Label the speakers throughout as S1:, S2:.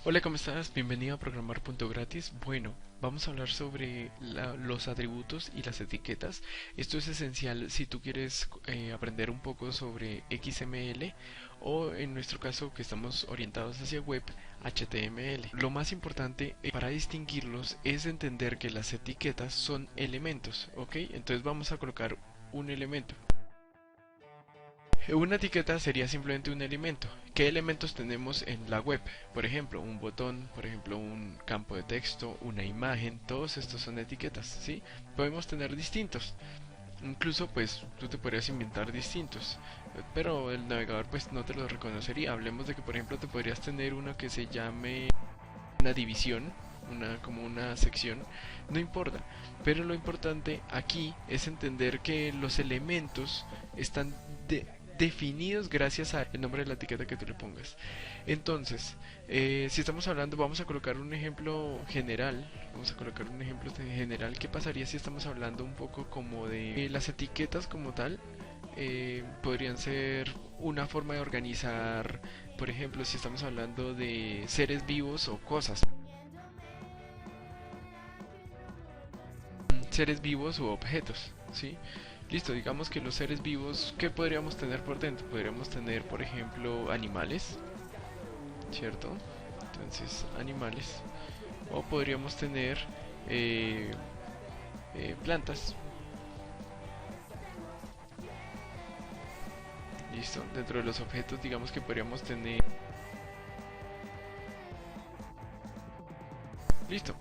S1: Hola, ¿cómo estás? Bienvenido a Programar.gratis. Bueno, vamos a hablar sobre los atributos y las etiquetas. Esto es esencial si tú quieres aprender un poco sobre XML o en nuestro caso que estamos orientados hacia web, HTML. Lo más importante para distinguirlos es entender que las etiquetas son elementos, ¿ok? Entonces vamos a colocar un elemento. Una etiqueta sería simplemente un elemento. ¿Qué elementos tenemos en la web? Por ejemplo, un botón, por ejemplo, un campo de texto, una imagen, todos estos son etiquetas, ¿sí? Podemos tener distintos. Incluso, pues, tú te podrías inventar distintos, pero el navegador, pues, no te lo reconocería. Hablemos de que, por ejemplo, te podrías tener uno que se llame una división, como una sección, no importa. Pero lo importante aquí es entender que los elementos están definidos gracias al nombre de la etiqueta que tú le pongas. Entonces, si estamos hablando, vamos a colocar un ejemplo general. Vamos a colocar un ejemplo general. ¿Qué pasaría si estamos hablando un poco como de las etiquetas como tal? Podrían ser una forma de organizar, por ejemplo, si estamos hablando de seres vivos o cosas. Seres vivos u objetos, ¿sí? Listo, digamos que los seres vivos, ¿qué podríamos tener por dentro? Podríamos tener, por ejemplo, animales, ¿cierto? Entonces, animales. O podríamos tener eh, plantas. Listo, dentro de los objetos, digamos que podríamos tener. Listo.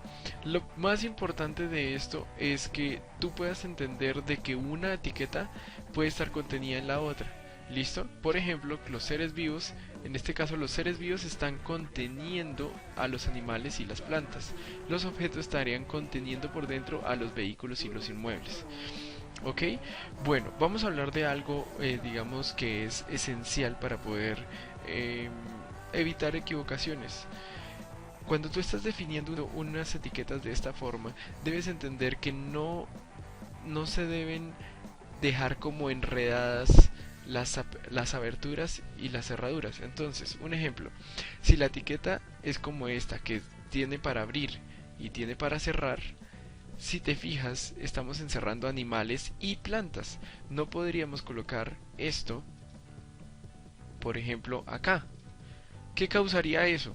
S1: Lo más importante de esto es que tú puedas entender de que una etiqueta puede estar contenida en la otra. ¿Listo? Por ejemplo, los seres vivos, en este caso los seres vivos están conteniendo a los animales y las plantas. Los objetos estarían conteniendo por dentro a los vehículos y los inmuebles. ¿Ok? Bueno, vamos a hablar de algo, digamos, que es esencial para poder eh, evitar equivocaciones. Cuando tú estás definiendo unas etiquetas de esta forma, debes entender que no se deben dejar como enredadas las aberturas y las cerraduras. Entonces, un ejemplo, si la etiqueta es como esta, que tiene para abrir y tiene para cerrar, si te fijas, estamos encerrando animales y plantas. No podríamos colocar esto, por ejemplo, acá. ¿Qué causaría eso?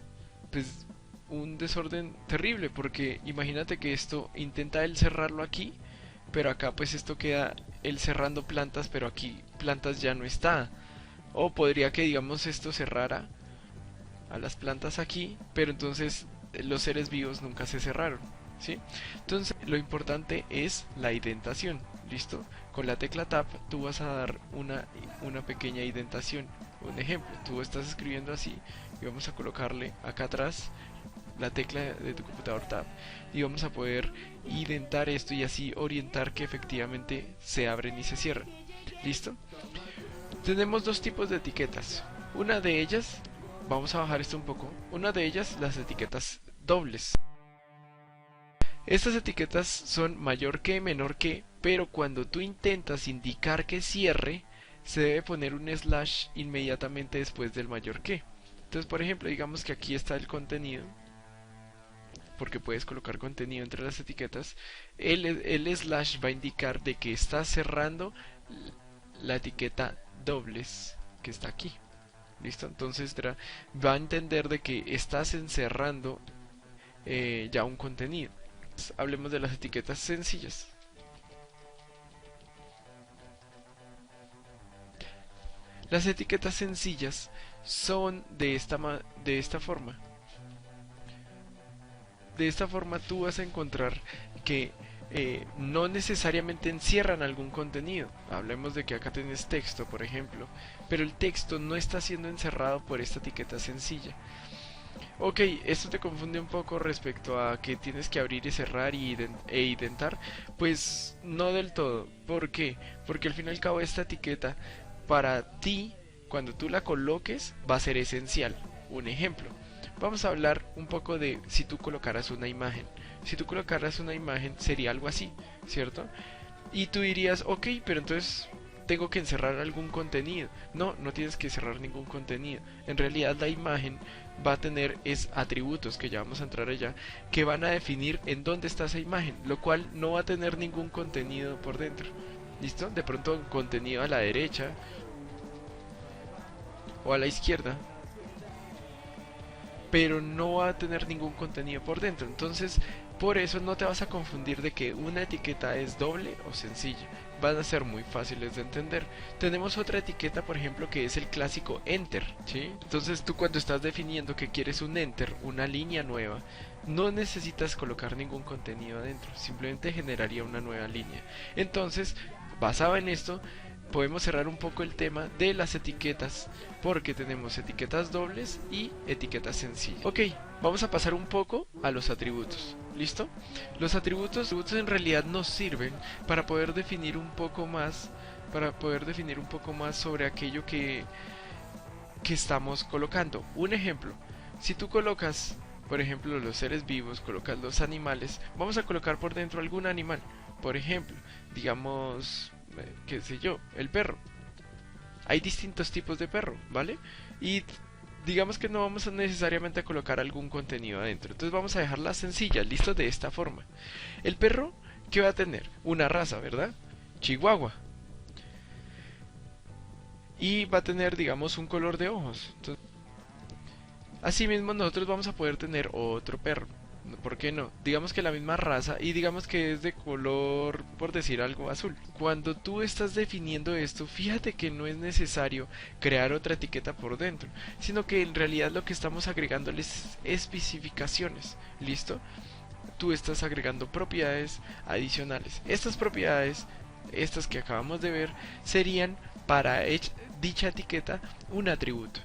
S1: Pues un desorden terrible, porque imagínate que esto intenta él cerrarlo aquí, pero acá pues esto queda él cerrando plantas, pero aquí plantas ya no está. O podría que digamos esto cerrara a las plantas aquí, pero entonces los seres vivos nunca se cerraron, ¿sí? Entonces lo importante es la indentación, ¿listo? Con la tecla Tab tú vas a dar una pequeña indentación. Un ejemplo, tú estás escribiendo así y vamos a colocarle acá atrás la tecla de tu computador Tab y vamos a poder indentar esto y así orientar que efectivamente se abren y se cierran. ¿Listo? Tenemos dos tipos de etiquetas. Una de ellas, vamos a bajar esto un poco, una de ellas las etiquetas dobles. Estas etiquetas son mayor que, menor que, pero cuando tú intentas indicar que cierre, se debe poner un slash inmediatamente después del mayor que. Entonces, por ejemplo, digamos que aquí está el contenido, porque puedes colocar contenido entre las etiquetas. El slash va a indicar de que está cerrando la etiqueta dobles que está aquí. ¿Listo? Entonces va a entender de que estás encerrando ya un contenido. Hablemos de las etiquetas sencillas. Las etiquetas sencillas son de esta forma. De esta forma tú vas a encontrar que no necesariamente encierran algún contenido. Hablemos de que acá tienes texto, por ejemplo, pero el texto no está siendo encerrado por esta etiqueta sencilla. Ok, esto te confunde un poco respecto a que tienes que abrir y cerrar e identar. Pues no del todo. ¿Por qué? Porque al fin y al cabo esta etiqueta para ti, cuando tú la coloques, va a ser esencial. Un ejemplo. Vamos a hablar un poco de si tú colocaras una imagen. Si tú colocaras una imagen sería algo así, ¿cierto? Y tú dirías, ok, pero entonces tengo que encerrar algún contenido. No, no tienes que cerrar ningún contenido. En realidad la imagen va a tener atributos, que ya vamos a entrar allá, que van a definir en dónde está esa imagen, lo cual no va a tener ningún contenido por dentro. ¿Listo? De pronto contenido a la derecha o a la izquierda, pero no va a tener ningún contenido por dentro. Entonces, por eso no te vas a confundir de que una etiqueta es doble o sencilla. Van a ser muy fáciles de entender. Tenemos otra etiqueta, por ejemplo, que es el clásico enter, ¿sí? Entonces tú, cuando estás definiendo que quieres un enter, una línea nueva, no necesitas colocar ningún contenido adentro, simplemente generaría una nueva línea. Entonces, basado en esto, podemos cerrar un poco el tema de las etiquetas, porque tenemos etiquetas dobles y etiquetas sencillas. Ok, vamos a pasar un poco a los atributos. ¿Listo? Los atributos en realidad nos sirven para poder definir un poco más, sobre aquello que estamos colocando. Un ejemplo: si tú colocas, por ejemplo, los seres vivos, colocas los animales, vamos a colocar por dentro algún animal. Por ejemplo, digamos, qué sé yo, el perro. Hay distintos tipos de perro, ¿vale? Y digamos que no vamos a necesariamente a colocar algún contenido adentro. Entonces vamos a dejarla sencilla, listo, de esta forma. El perro, ¿qué va a tener? Una raza, ¿verdad? Chihuahua. Y va a tener, digamos, un color de ojos. Entonces, asimismo, nosotros vamos a poder tener otro perro. ¿Por qué no? Digamos que la misma raza y digamos que es de color, por decir algo, azul. Cuando tú estás definiendo esto, fíjate que no es necesario crear otra etiqueta por dentro, sino que en realidad lo que estamos agregándoles es especificaciones. ¿Listo? Tú estás agregando propiedades adicionales. Estas propiedades, estas que acabamos de ver, serían para dicha etiqueta un atributo.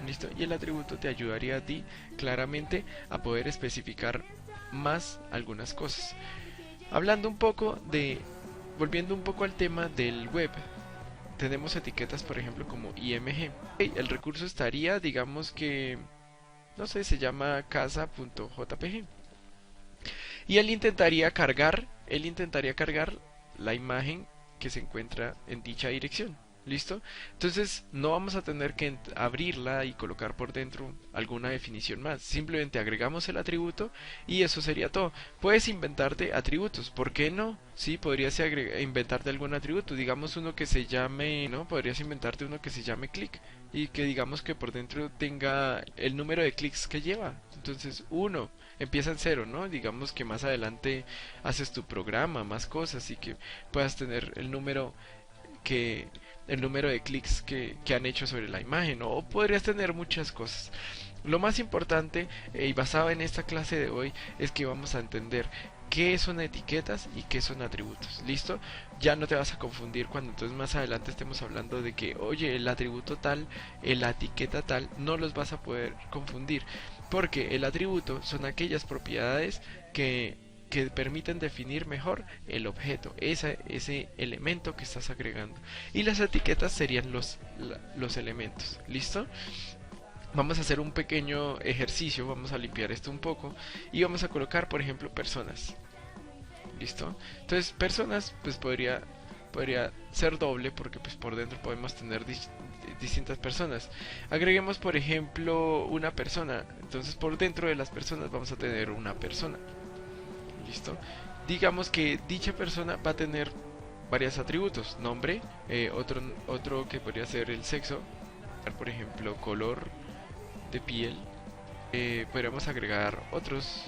S1: ¿Listo? Y el atributo te ayudaría a ti claramente a poder especificar más algunas cosas. Volviendo un poco al tema del web, tenemos etiquetas, por ejemplo, como IMG. El recurso estaría, digamos que, no sé, se llama casa.jpg. Y él intentaría cargar la imagen que se encuentra en dicha dirección. ¿Listo? Entonces no vamos a tener que abrirla y colocar por dentro alguna definición más. Simplemente agregamos el atributo y eso sería todo. Puedes inventarte atributos, ¿por qué no? Sí, podrías inventarte algún atributo. Digamos uno que se llame, ¿no? Podrías inventarte uno que se llame click y que digamos que por dentro tenga el número de clics que lleva. Entonces 1 empieza en 0, ¿no? Digamos que más adelante haces tu programa, más cosas y que puedas tener el número de clics que han hecho sobre la imagen, o podrías tener muchas cosas. Lo más importante y basado en esta clase de hoy es que vamos a entender qué son etiquetas y qué son atributos. ¿Listo? Ya no te vas a confundir cuando entonces más adelante estemos hablando de que, oye, el atributo tal, la etiqueta tal, no los vas a poder confundir, porque el atributo son aquellas propiedades que permiten definir mejor el objeto, ese elemento que estás agregando. Y las etiquetas serían los elementos. ¿Listo? Vamos a hacer un pequeño ejercicio, vamos a limpiar esto un poco y vamos a colocar, por ejemplo, personas. ¿Listo? Entonces, personas, pues podría ser doble, porque pues por dentro podemos tener distintas personas. Agreguemos, por ejemplo, una persona. Entonces, por dentro de las personas vamos a tener una persona. ¿Listo? Digamos que dicha persona va a tener varios atributos: nombre, otro que podría ser el sexo, por ejemplo, color de piel. Podríamos agregar otros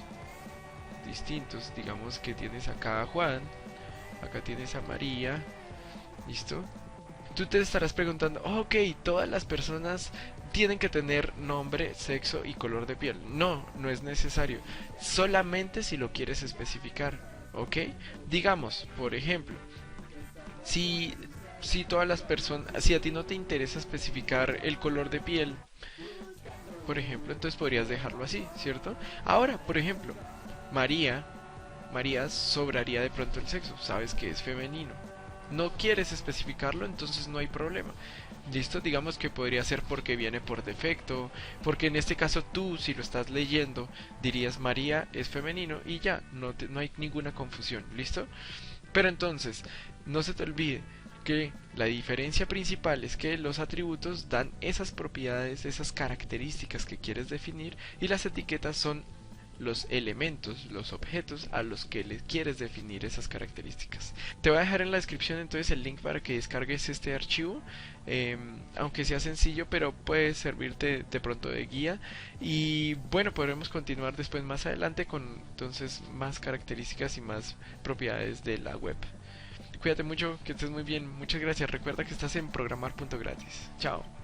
S1: distintos. Digamos que tienes acá a Juan, acá tienes a María. ¿Listo? Tú te estarás preguntando, ok, todas las personas tienen que tener nombre, sexo y color de piel. No, no es necesario. Solamente si lo quieres especificar, ¿ok? Digamos, por ejemplo, si todas las personas, si a ti no te interesa especificar el color de piel, por ejemplo, entonces podrías dejarlo así, ¿cierto? Ahora, por ejemplo, María sobraría de pronto el sexo, sabes que es femenino. No quieres especificarlo, entonces no hay problema. ¿Listo? Digamos que podría ser porque viene por defecto, porque en este caso tú, si lo estás leyendo, dirías María es femenino y ya, no hay ninguna confusión. ¿Listo? Pero entonces, no se te olvide, que la diferencia principal es que los atributos dan esas propiedades, esas características que quieres definir, y las etiquetas son los elementos, los objetos a los que le quieres definir esas características. Te voy a dejar en la descripción entonces el link para que descargues este archivo, aunque sea sencillo, pero puede servirte de pronto de guía. Y bueno, podremos continuar después más adelante con entonces más características y más propiedades de la web. Cuídate mucho, que estés muy bien. Muchas gracias. Recuerda que estás en programar.gratis. Chao.